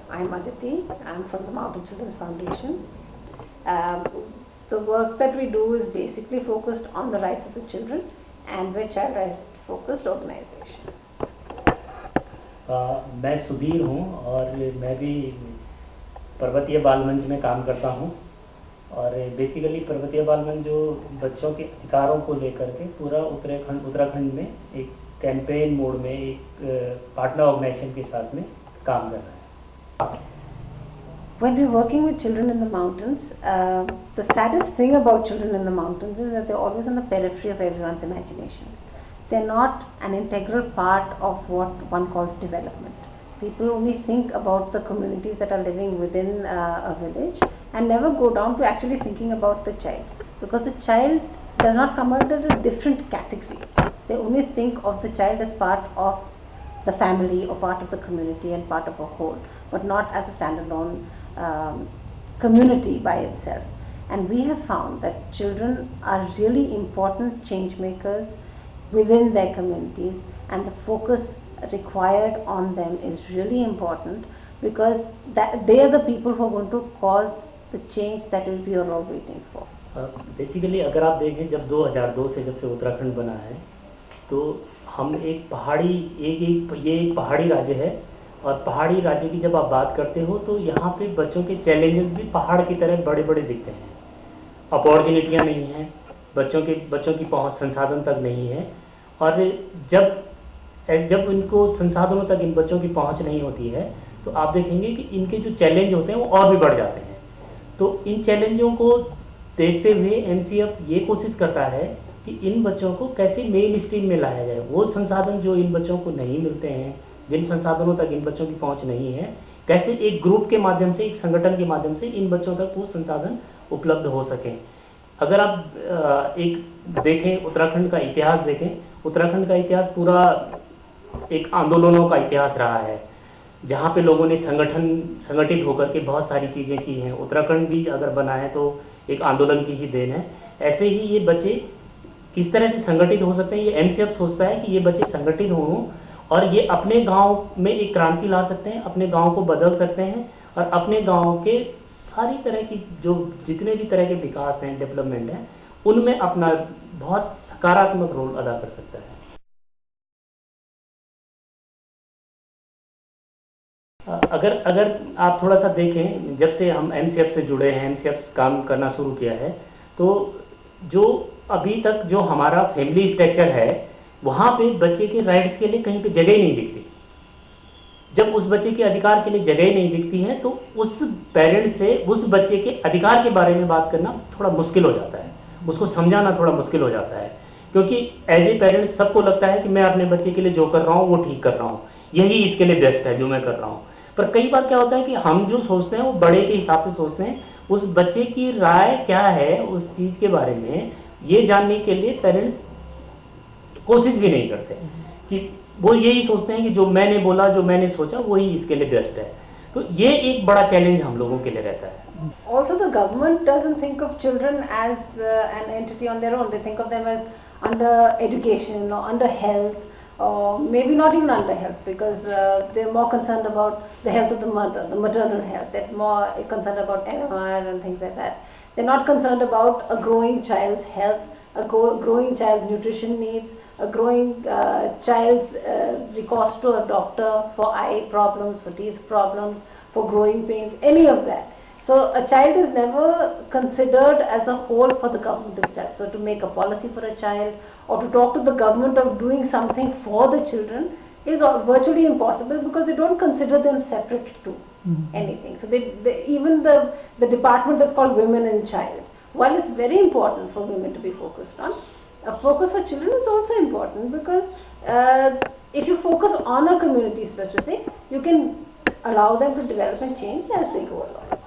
I'm Aditi. I'm from the Mountain Children's Foundation. The work that we do is basically focused on the rights of the children, and we're child rights focused organization. मैं सुधीर हूँ और मैं भी पर्वतीय बाल मंच में काम करता हूँ और बेसिकली पर्वतीय बाल मंच जो बच्चों के अधिकारों को लेकर के पूरा उत्तराखंड में एक कैंपेन मोड में एक पार्टनर ऑर्गेनाइजेशन के साथ में काम कर रहा है. When we're working with children in the mountains, the saddest thing about children in the mountains is that they're always on the periphery of everyone's imaginations. They're not an integral part of what one calls development. People only think about the communities that are living within a village and never go down to actually thinking about the child, because the child does not come under a different category. They only think of the child as part of the family or part of the community and part of a whole, but not as a standalone community by itself. And we have found that children are really important change makers within their communities, and the focus required on them is really important, because they are the people who are going to cause the change that we are all waiting for. Basically अगर आप देखें जब 2002 से जब से उत्तराखंड बना है तो हम एक पहाड़ी राज्य है और पहाड़ी राज्य की जब आप बात करते हो तो यहाँ पे बच्चों के चैलेंजेस भी पहाड़ की तरह बड़े बड़े दिखते हैं. अपॉर्चुनिटियाँ नहीं हैं, बच्चों की पहुँच संसाधन तक नहीं है, और जब इनको संसाधनों तक इन बच्चों की पहुँच नहीं होती है तो आप देखेंगे कि इनके जो चैलेंज होते हैं वो और भी बढ़ जाते हैं. तो इन चैलेंजों को देखते हुए MCF ये कोशिश करता है कि इन बच्चों को कैसे मेन स्ट्रीम में लाया जाए. वो संसाधन जो इन बच्चों को नहीं मिलते हैं, जिन संसाधनों तक इन बच्चों की पहुंच नहीं है, कैसे एक ग्रुप के माध्यम से, एक संगठन के माध्यम से इन बच्चों तक वो संसाधन उपलब्ध हो सकें. अगर आप एक देखें उत्तराखंड का इतिहास देखें, उत्तराखंड का इतिहास पूरा एक आंदोलनों का इतिहास रहा है जहाँ पे लोगों ने संगठित होकर के बहुत सारी चीज़ें की हैं. उत्तराखंड भी अगर बना है तो एक आंदोलन की ही देन है. ऐसे ही ये बच्चे किस तरह से संगठित हो सकते हैं, ये MCF सोचता है कि ये बच्चे संगठित हों और ये अपने गांव में एक क्रांति ला सकते हैं, अपने गांव को बदल सकते हैं और अपने गांव के सारी तरह की जो जितने भी तरह के विकास हैं, डेवलपमेंट हैं, उनमें अपना बहुत सकारात्मक रोल अदा कर सकता है. अगर आप थोड़ा सा देखें, जब से हम MCF से जुड़े हैं, MCF काम करना शुरू किया है, तो जो अभी तक जो हमारा फैमिली स्ट्रक्चर है वहाँ पे बच्चे के राइट्स के लिए कहीं पे जगह ही नहीं दिखती. जब उस बच्चे के अधिकार के लिए जगह ही नहीं दिखती है तो उस पेरेंट्स से उस बच्चे के अधिकार के बारे में बात करना थोड़ा मुश्किल हो जाता है, उसको समझाना थोड़ा मुश्किल हो जाता है, क्योंकि एज ए पेरेंट्स सबको लगता है कि मैं अपने बच्चे के लिए जो कर रहा हूँ वो ठीक कर रहा हूँ, यही इसके लिए बेस्ट है जो मैं कर रहा हूँ. पर कई बार क्या होता है कि हम जो सोचते हैं वो बड़े के हिसाब से सोचते हैं, उस बच्चे की राय क्या है उस चीज़ के बारे में ये जानने के लिए पेरेंट्स कोशिश भी नहीं करते कि वो यही सोचते हैं कि जो मैंने बोला, जो मैंने सोचा वही इसके लिए बेस्ट है. तो ये एक बड़ा चैलेंज हम लोगों के लिए रहता है. Also, the government doesn't think of children as an entity on their own. They think of them as under education or under health, or maybe not even under health, because they're more concerned about the health of the mother, the maternal health. They're more concerned about MMR and things like that. They're not concerned about a growing child's health, a growing child's nutrition needs, a growing child's recourse to a doctor for eye problems, for teeth problems, for growing pains, any of that. So a child is never considered as a whole for the government itself. So to make a policy for a child or to talk to the government of doing something for the children is virtually impossible, because they don't consider them separate to anything. So even the department is called Women and Child. While it's very important for women to be focused on, a focus for children is also important, because if you focus on a community specific, you can allow them to develop and change as they go along.